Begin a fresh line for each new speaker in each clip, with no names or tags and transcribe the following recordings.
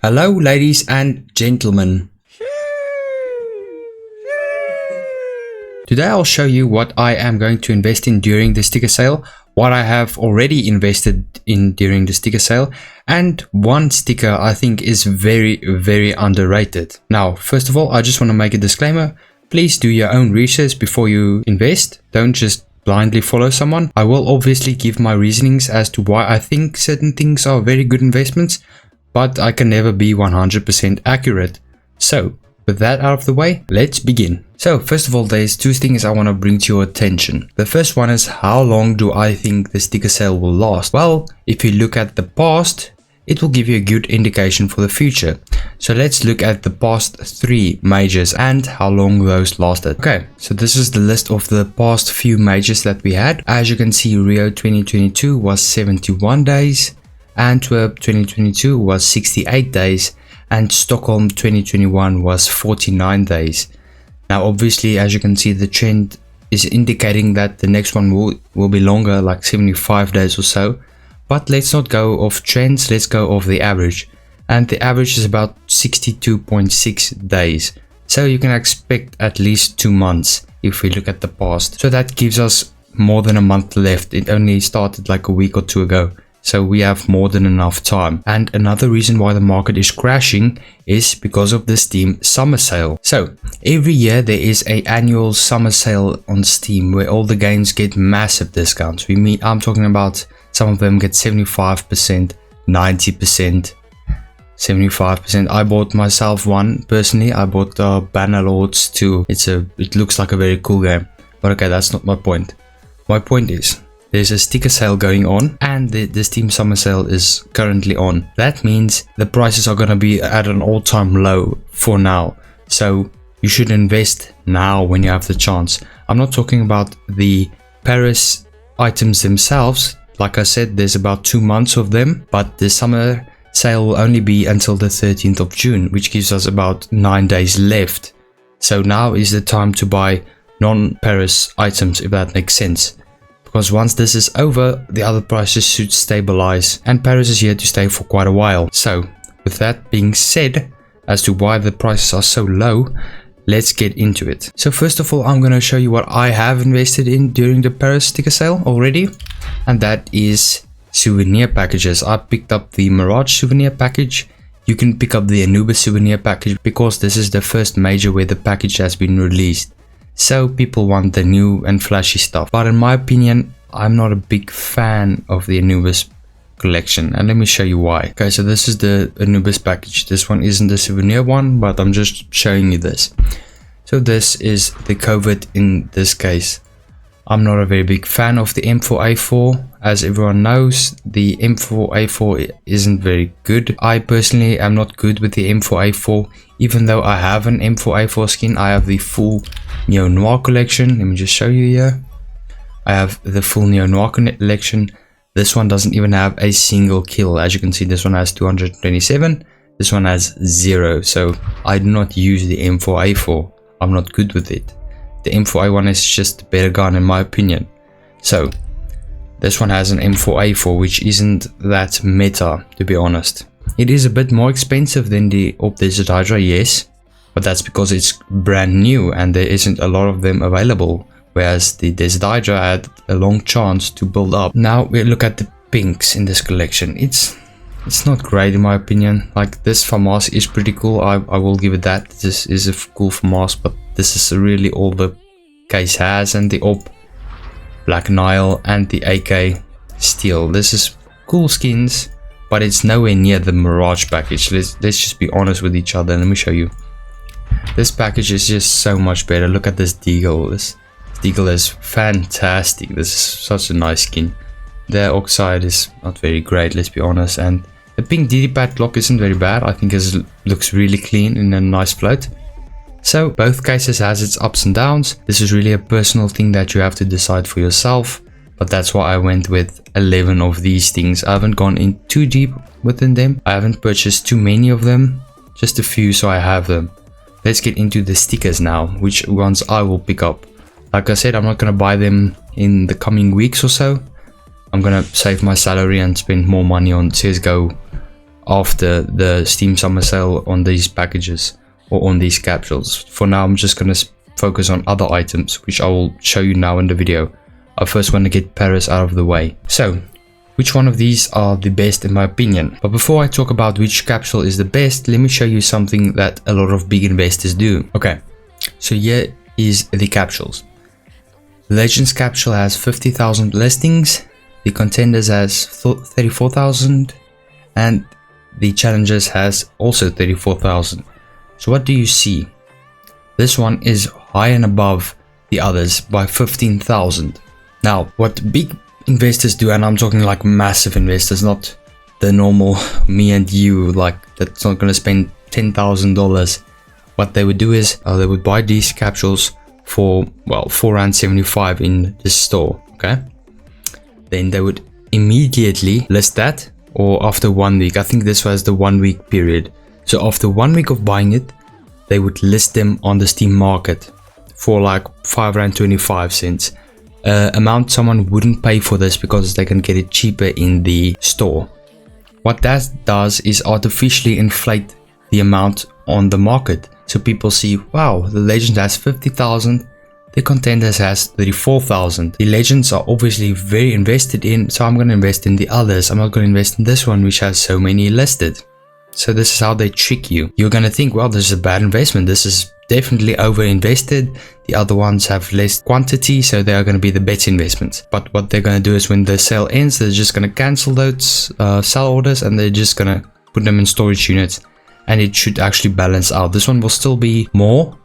Hello ladies and gentlemen. Today I'll show you what I am going to invest in during the sticker sale, what I have already invested in during the sticker sale, and one sticker I think is very underrated. Now, first of all, I just want to make a disclaimer. Please do your own research before you invest. Don't just blindly follow someone. I will obviously give my reasonings as to why I think certain things are very good investments, but I can never be 100% accurate. So, with that out of the way, let's begin. So, first of all, there's two things I want to bring to your attention. The first one is, how long do I think the sticker sale will last? Well, if you look at the past, it will give you a good indication for the future. So let's look at the past 3 majors and how long those lasted. Okay, so this is the list of the past few majors that we had. As you can see, Rio 2022 was 71 days. Antwerp 2022 was 68 days and Stockholm 2021 was 49 days. Now obviously, as you can see, the trend is indicating that the next one will be longer, like 75 days or so. But let's not go off trends, let's go off the average. And the average is about 62.6 days. So you can expect at least 2 months if we look at the past. So that gives us more than a month left. It only started like a week or 2 ago. So we have more than enough time. And another reason why the market is crashing is because of the Steam summer sale. So every year there is an annual summer sale on Steam where all the games get massive discounts. I'm talking about some of them get 75%, 90%, 75%. I bought myself one personally. I bought Bannerlords 2. It looks like a very cool game. But okay, that's not my point. My point is, there's a sticker sale going on and the Steam summer sale is currently on. That means the prices are going to be at an all-time low for now. So you should invest now when you have the chance. I'm not talking about the Paris items themselves. Like I said, there's about 2 months of them, but the summer sale will only be until the 13th of June, which gives us about 9 days left. So now is the time to buy non-Paris items, if that makes sense. Because once this is over, the other prices should stabilize and Paris is here to stay for quite a while. So with that being said, as to why the prices are so low, let's get into it. So first of all, I'm going to show you what I have invested in during the Paris sticker sale already. And that is souvenir packages. I picked up the Mirage souvenir package. You can pick up the Anubis souvenir package because this is the first major where the package has been released. So people want the new and flashy stuff. But in my opinion, I'm not a big fan of the Anubis collection. And let me show you why. Okay, so this is the Anubis package. This one isn't the souvenir one, but I'm just showing you this. So this is the COVID in this case. I'm not a very big fan of the M4A4. As everyone knows, the M4A4 isn't very good. I personally am not good with the M4A4. Even though I have an M4A4 skin, I have the full Neo Noir collection. Let me just show you here. I have the full Neo Noir collection. This one doesn't even have a single kill. As you can see, this one has 227. This one has 0. So I do not use the M4A4. I'm not good with it. The M4A1 is just a better gun in my opinion. So this one has an M4A4, which isn't that meta, to be honest. It is a bit more expensive than the Desert Hydra, yes, but that's because it's brand new and there isn't a lot of them available, whereas the Desert Hydra had a long chance to build up. Now we look at the pinks in this collection. It's not great in my opinion. Like this FAMAS is pretty cool. I will give it that. This is a cool FAMAS, but this is really all the case has, and the OP Black Nile and the AK Steel. This is cool skins, but it's nowhere near the Mirage package. Let's just be honest with each other. Let me show you. This package is just so much better. Look at this Deagle. This Deagle is fantastic. This is such a nice skin. The Oxide is not very great, let's be honest. And the pink DD-pad clock isn't very bad. I think it looks really clean in a nice float. So both cases has its ups and downs. This is really a personal thing that you have to decide for yourself. But that's why I went with 11 of these things. I haven't gone in too deep within them. I haven't purchased too many of them. Just a few, so I have them. Let's get into the stickers now, which ones I will pick up. Like I said, I'm not going to buy them in the coming weeks or so. I'm going to save my salary and spend more money on CSGO after the Steam summer sale on these packages or on these capsules. For now, I'm just going to focus on other items, which I will show you now in the video. I first want to get Paris out of the way. So, which one of these are the best in my opinion? But before I talk about which capsule is the best, let me show you something that a lot of big investors do. Okay, so here is the capsules. Legends capsule has 50,000 listings, the Contenders has 34,000, and the Challengers has also 34,000. So what do you see? This one is high and above the others by 15,000. Now, what big investors do, and I'm talking like massive investors, not the normal me and you, like that's not going to spend $10,000. What they would do is they would buy these capsules for, well, $4.75 in the store. Okay, then they would immediately list that, or after 1 week. I think this was the 1 week period. So after 1 week of buying it, they would list them on the Steam market for like $5.25. Amount someone wouldn't pay for this because they can get it cheaper in the store. What that does is artificially inflate the amount on the market. So people see, wow, the Legend has 50,000, the Contenders has 34,000. The Legends are obviously very invested in, so I'm going to invest in the others. I'm not going to invest in this one which has so many listed. So this is how they trick you. You're going to think, well, this is a bad investment. This is definitely over invested. The other ones have less quantity, so they are going to be the better investments. But what they're going to do is when the sale ends, they're just going to cancel those sell orders, and they're just going to put them in storage units, and it should actually balance out. This one will still be more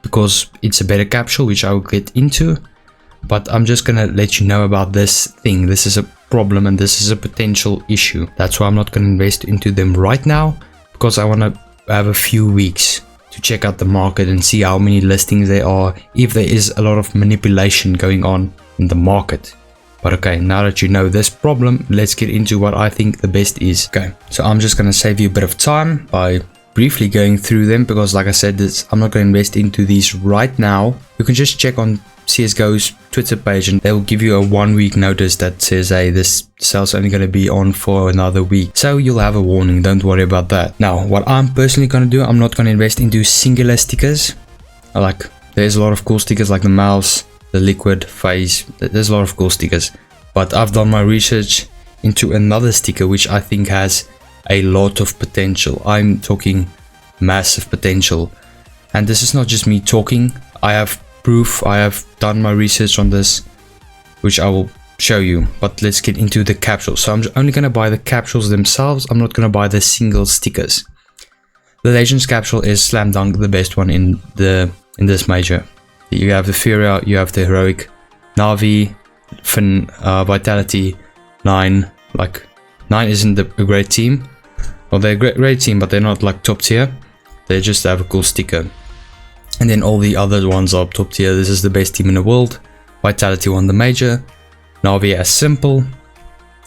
because it's a better capsule, which I will get into. But I'm just going to let you know about this thing. This is a problem and this is a potential issue. That's why I'm not going to invest into them right now, because I want to have a few weeks to check out the market and see how many listings there are, if there is a lot of manipulation going on in the market. But okay, now that you know this problem, let's get into what I think the best is. Okay, so I'm just going to save you a bit of time by briefly going through them, because like I said, I'm not going to invest into these right now. You can just check on CSGO's Twitter page and they'll give you a 1 week notice that says, hey, this sale's only going to be on for another week. So you'll have a warning, don't worry about that. Now, what I'm personally going to do, I'm not going to invest into singular stickers. Like, there's a lot of cool stickers like the mouse, the liquid phase, there's a lot of cool stickers. But I've done my research into another sticker which I think has a lot of potential. I'm talking massive potential. And this is not just me talking. I have proof. I have done my research on this, which I will show you. But let's get into the capsules. So I'm only going to buy the capsules themselves. I'm not going to buy the single stickers. The Legends capsule is slam dunk the best one in this major. You have the Furia, you have the Heroic, Navi, Finn, Vitality, 9. Like, 9 isn't a great team. Well, they're a great team, but they're not like top tier. They just have a cool sticker. And then all the other ones are top tier. This is the best team in the world. Vitality won the major. Navi as simple.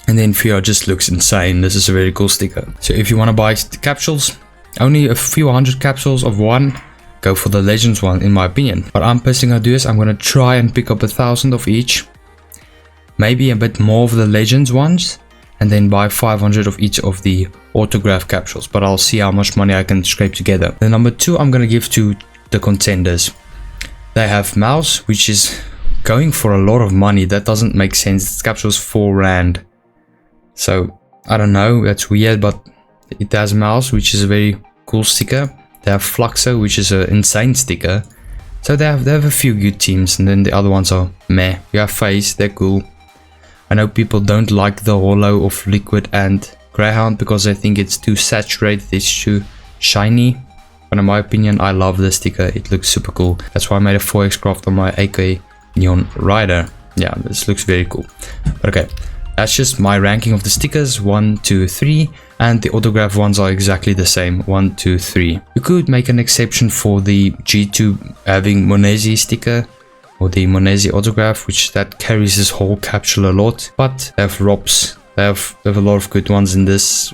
And then Furia just looks insane. This is a very cool sticker. So if you want to buy capsules, only a few hundred capsules of one, go for the Legends one in my opinion. What I'm personally going to do is I'm going to try and pick up 1,000 of each. Maybe a bit more of the Legends ones. And then buy 500 of each of the autograph capsules. But I'll see how much money I can scrape together. The number 2 I'm going to give to the Contenders. They have mouse, which is going for a lot of money. That doesn't make sense. This capsule is 4 rand. So I don't know, that's weird, but it has mouse, which is a very cool sticker. They have Fluxo, which is an insane sticker. So they have a few good teams, and then the other ones are meh. You have Phase, they're cool. I know people don't like the holo of Liquid and Greyhound because they think it's too saturated, it's too shiny. But in my opinion, I love this sticker. It looks super cool. That's why I made a 4x craft on my AK Neon Rider. Yeah, this looks very cool. But okay, that's just my ranking of the stickers, 1, 2, 3. And the autograph ones are exactly the same, 1, 2, 3. You could make an exception for the G2 having Monesi sticker, or the Monesi autograph, which that carries this whole capsule a lot. But they have ROPs. They have a lot of good ones in this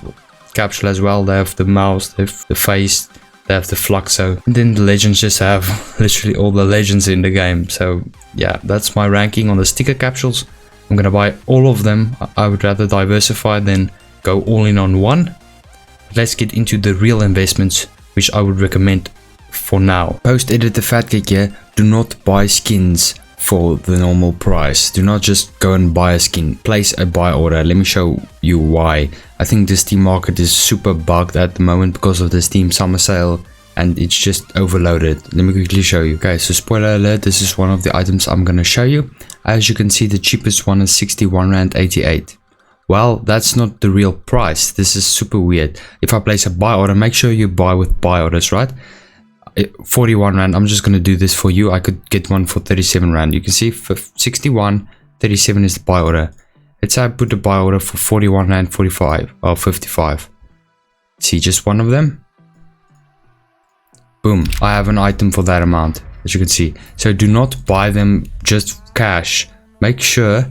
capsule as well. They have the mouse, they have the face, they have the Fluxo, and then the Legends just have literally all the Legends in the game. So yeah, that's my ranking on the sticker capsules. I'm gonna buy all of them. I would rather diversify than go all in on one. let's get into the real investments, which I would recommend for now. Post edit the fat cake here. Do not buy skins for the normal price. Do not just go and buy a skin. Place a buy order. Let me show you why. I think the Steam market is super bugged at the moment because of the Steam summer sale, and it's just overloaded. Let me quickly show you. Okay, so spoiler alert, this is one of the items I'm gonna show you. As you can see, the cheapest one is 61 Rand 88. Well, that's not the real price. This is super weird. If I place a buy order, make sure you buy with buy orders, right? 41 Rand. I'm just gonna do this for you. I could get one for 37 Rand. You can see for 61, 37 is the buy order. Let's say I put the buy order for 41 Rand 45 or 55. See, just one of them. Boom, I have an item for that amount, as you can see. So do not buy them just cash. Make sure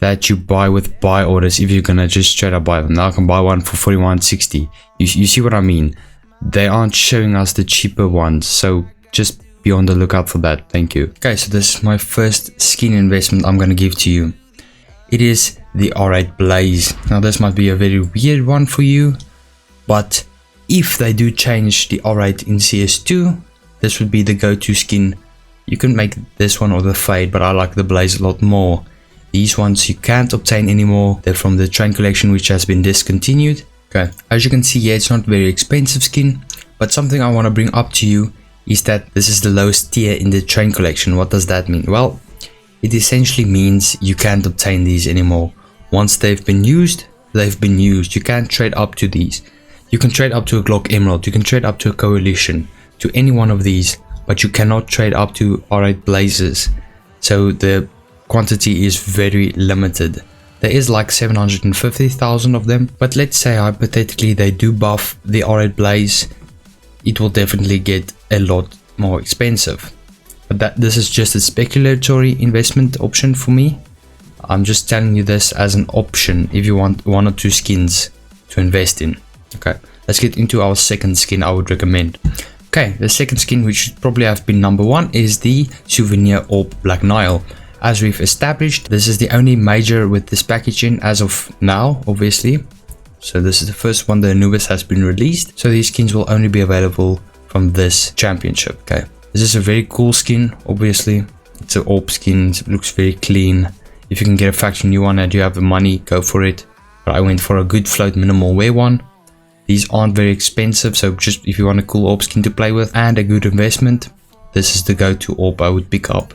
that you buy with buy orders if you're gonna just straight up buy them. Now I can buy one for 41.60. You see what I mean? They aren't showing us the cheaper ones, so just be on the lookout for that. Thank you. Okay, so this is my first skin investment I'm gonna give to you. It is the R8 Blaze. Now this might be a very weird one for you, but if they do change the R8 in CS2, this would be the go-to skin. You can make this one or the Fade, but I like the Blaze a lot more. These ones you can't obtain anymore. They're from the train collection, which has been discontinued. Okay, as you can see here, it's not very expensive skin, but something I want to bring up to you is that this is the lowest tier in the train collection. What does that mean? Well, it essentially means you can't obtain these anymore. Once they've been used, they've been used. You can't trade up to these. You can trade up to a Glock Emerald, you can trade up to a Coalition, to any one of these, but you cannot trade up to R8 Blazes. So the quantity is very limited. There is like 750,000 of them, but let's say hypothetically they do buff the R8 Blaze, it will definitely get a lot more expensive. But this is just a speculatory investment option for me. I'm just telling you this as an option if you want one or two skins to invest in. Okay, let's get into our second skin I would recommend. Okay, the second skin, which should probably have been number one, is the Souvenir Orb Black Nile. As we've established, this is the only major with this package in as of now, obviously. So this is the first one. The Anubis has been released, so these skins will only be available from this championship. Okay, this is a very cool skin. Obviously, it's an orb skin. It looks very clean. If you can get a factory new one and you have the money, go for it. But I went for a good float minimal wear one. These aren't very expensive, so just if you want a cool orb skin to play with and a good investment, this is the go-to orb I would pick up.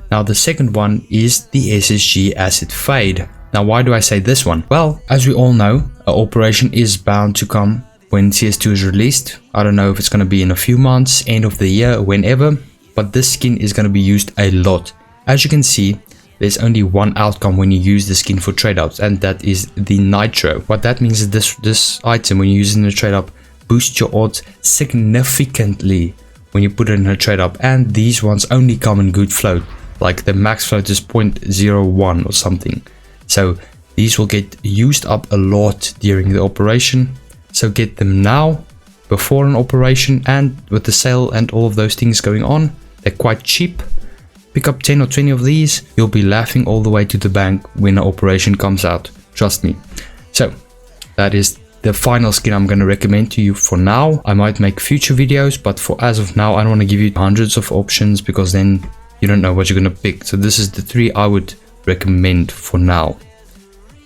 Now the second one is the SSG Acid Fade. Now why do I say this one? Well, as we all know, an operation is bound to come when CS2 is released. I don't know if it's going to be in a few months, end of the year, whenever, but this skin is going to be used a lot. As you can see, there's only one outcome when you use the skin for trade ups, and that is the Nitro. What that means is this item, when you use it in a trade up, boosts your odds significantly when you put it in a trade up, and these ones only come in good float. Like the max float is 0.01 or something. So these will get used up a lot during the operation. So get them now, before an operation, and with the sale and all of those things going on, they're quite cheap. Pick up 10 or 20 of these, you'll be laughing all the way to the bank when an operation comes out. Trust me. So that is the final skin I'm going to recommend to you for now. I might make future videos, but for as of now, I don't want to give you hundreds of options because then you don't know what you're going to pick. So this is the three I would recommend for now.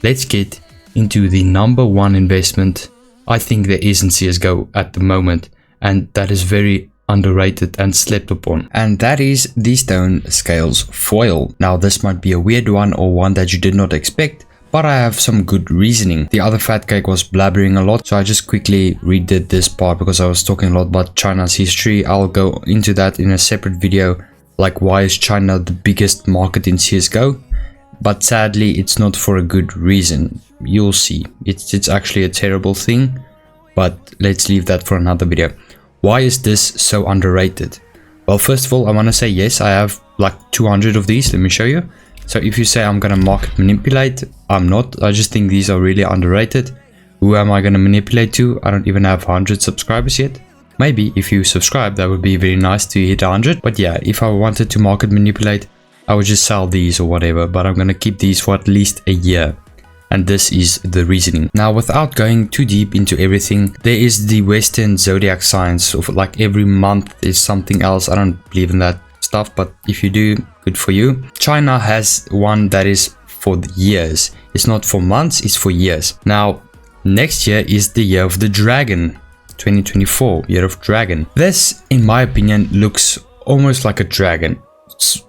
Let's get into the number one investment I think there is in CSGO at the moment, and that is very underrated and slept upon, and that is the Stone Scales Foil. Now this might be a weird one or one that you did not expect, but I have some good reasoning. The other fat cake was blabbering a lot, so I just quickly redid this part because I was talking a lot about China's history. I'll go into that in a separate video, like why is China the biggest market in CSGO, but sadly it's not for a good reason. You'll see, it's actually a terrible thing, but let's leave that for another video. Why is this so underrated? Well, first of all, I want to say yes, I have like 200 of these. Let me show you. So if you say I'm gonna market manipulate, I'm not. I just think these are really underrated. Who am I gonna manipulate to? I don't even have 100 subscribers yet. Maybe if you subscribe, that would be very nice to hit 100. But yeah, if I wanted to market manipulate, I would just sell these or whatever, but I'm gonna keep these for at least a year. And this is the reasoning. Now, without going too deep into everything, there is the Western zodiac signs of like every month is something else. I don't believe in that stuff, but if you do, good for you. China has one that is for the years. It's not for months, it's for years. Now, next year is the year of the dragon, 2024, year of dragon. This, in my opinion, looks almost like a dragon.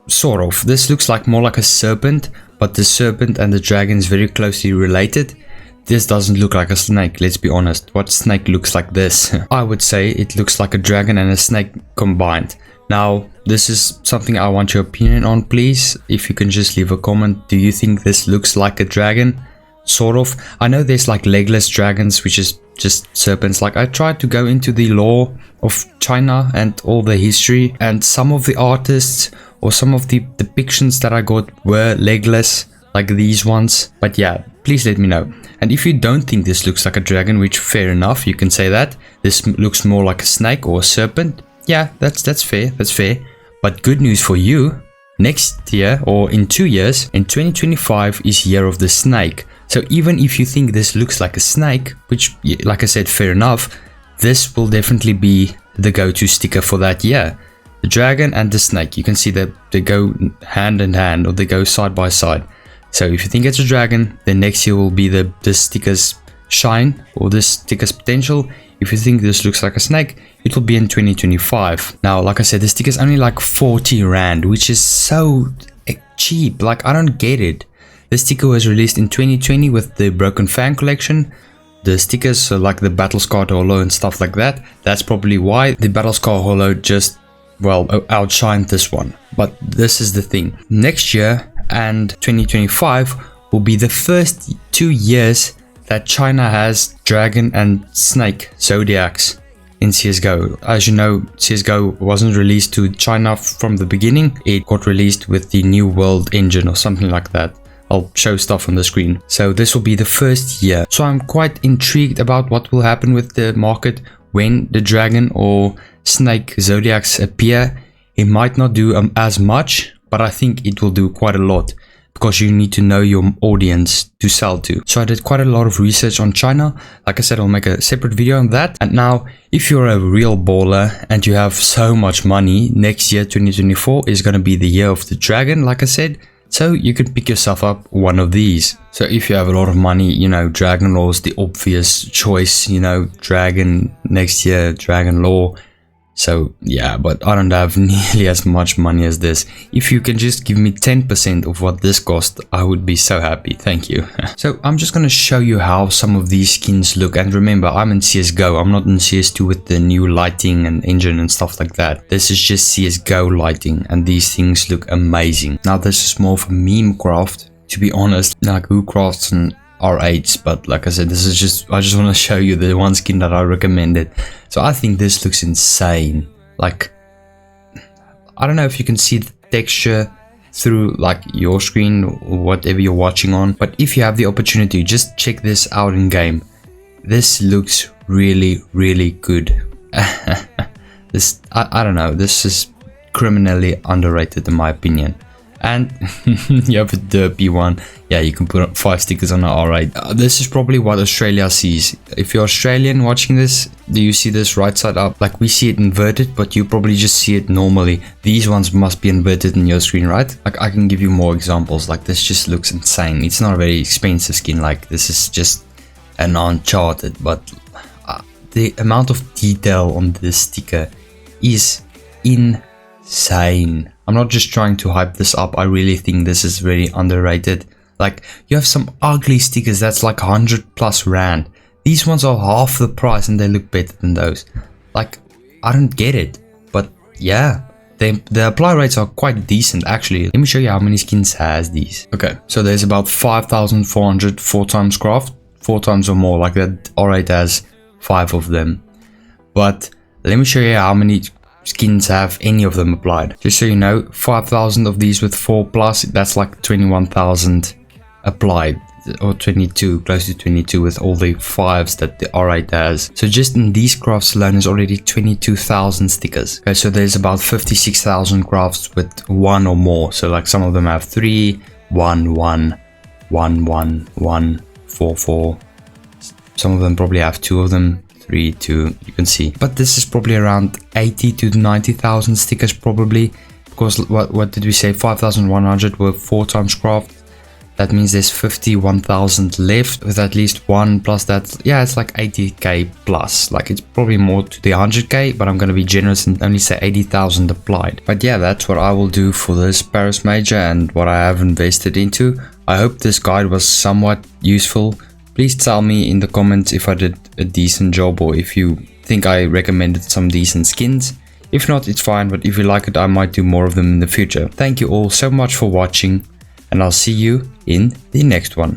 Sort of. This looks like more like a serpent, but the serpent and the dragon is very closely related. This doesn't look like a snake, let's be honest. What snake looks like this? I would say it looks like a dragon and a snake combined. Now, this is something I want your opinion on, please. If you can just leave a comment. Do you think this looks like a dragon? Sort of. I know there's like legless dragons, which is just serpents. Like, I tried to go into the lore of China and all the history, and some of the artists or some of the depictions that I got were legless, like these ones. But yeah, please let me know. And if you don't think this looks like a dragon, which fair enough, you can say that. This looks more like a snake or a serpent. Yeah, that's fair, that's fair. But good news for you, next year or in 2 years, in 2025 is year of the snake. So even if you think this looks like a snake, which like I said, fair enough, this will definitely be the go-to sticker for that year. The dragon and the snake, you can see that they go hand in hand, or they go side by side. So if you think it's a dragon, then next year will be the sticker's shine or this sticker's potential. If you think this looks like a snake, it will be in 2025. Now, like I said, the sticker is only like 40 Rand, which is so cheap. Like, I don't get it. The sticker was released in 2020 with the Broken Fan collection. The stickers, so like the Battle Scarred Holo and stuff like that. That's probably why the Battle Scarred Holo just, well, outshined this one. But this is the thing. Next year and 2025 will be the first 2 years that China has dragon and snake zodiacs in CSGO. As you know, CSGO wasn't released to China from the beginning. It got released with the New World engine or something like that. I'll show stuff on the screen. So this will be the first year. So I'm quite intrigued about what will happen with the market when the dragon or snake zodiacs appear. It might not do as much, but I think it will do quite a lot, because you need to know your audience to sell to. So I did quite a lot of research on China. Like I said, I'll make a separate video on that. And now, if you're a real baller and you have so much money, next year 2024 is going to be the year of the dragon, like I said. So you can pick yourself up one of these. So if you have a lot of money, you know, Dragon Law is the obvious choice, you know, dragon next year, Dragon Law. So yeah, but I don't have nearly as much money as this. If you can just give me 10% of what this cost, I would be so happy. Thank you. So I'm just going to show you how some of these skins look. And remember, I'm in CSGO. I'm not in CS2 with the new lighting and engine and stuff like that. This is just CSGO lighting, and these things look amazing. Now this is more of a meme craft, to be honest. Like, who crafts an R8s? But like I said, this is just, I just want to show you the one skin that I recommended. So I think this looks insane. Like, I don't know if you can see the texture through like your screen or whatever you're watching on, but if you have the opportunity, just check this out in game. This looks really, really good. This, I don't know, this is criminally underrated in my opinion. And you have a derpy one. Yeah, you can put 5 stickers on it. Alright, this is probably what Australia sees. If you're Australian watching this, do you see this right side up? Like, we see it inverted, but you probably just see it normally. These ones must be inverted in your screen, right? Like, I can give you more examples. Like, this just looks insane. It's not a very expensive skin. Like, this is just an Uncharted, but the amount of detail on this sticker is insane. I'm not just trying to hype this up. I really think this is very underrated. Like, you have some ugly stickers that's like 100+ Rand. These ones are half the price and they look better than those. Like, I don't get it. But yeah, the apply rates are quite decent actually. Let me show you how many skins has these. Okay, so there's about 5,400 4 times craft. 4 times or more, like that R8 has 5 of them. But let me show you how many skins have any of them applied. Just so you know, 5,000 of these with 4+, that's like 21,000 applied, or 22, close to 22 with all the 5s that the R8 has. So just in these crafts alone is already 22,000 stickers. Okay, so there's about 56,000 crafts with 1 or more. So like some of them have 3, 1, 1, 1, 1, 1, 4. Some of them probably have 2 of them, 3, 2, you can see. But this is probably around 80 to 90,000 stickers probably. Because what did we say, 5,100 were 4 times craft. That means there's 51,000 left with at least one plus that. Yeah, it's like 80k plus. Like it's probably more to the 100k, but I'm going to be generous and only say 80,000 applied. But yeah, that's what I will do for this Paris major and what I have invested into. I hope this guide was somewhat useful. Please tell me in the comments if I did a decent job or if you think I recommended some decent skins. If not, it's fine, but if you like it, I might do more of them in the future. Thank you all so much for watching, and I'll see you in the next one.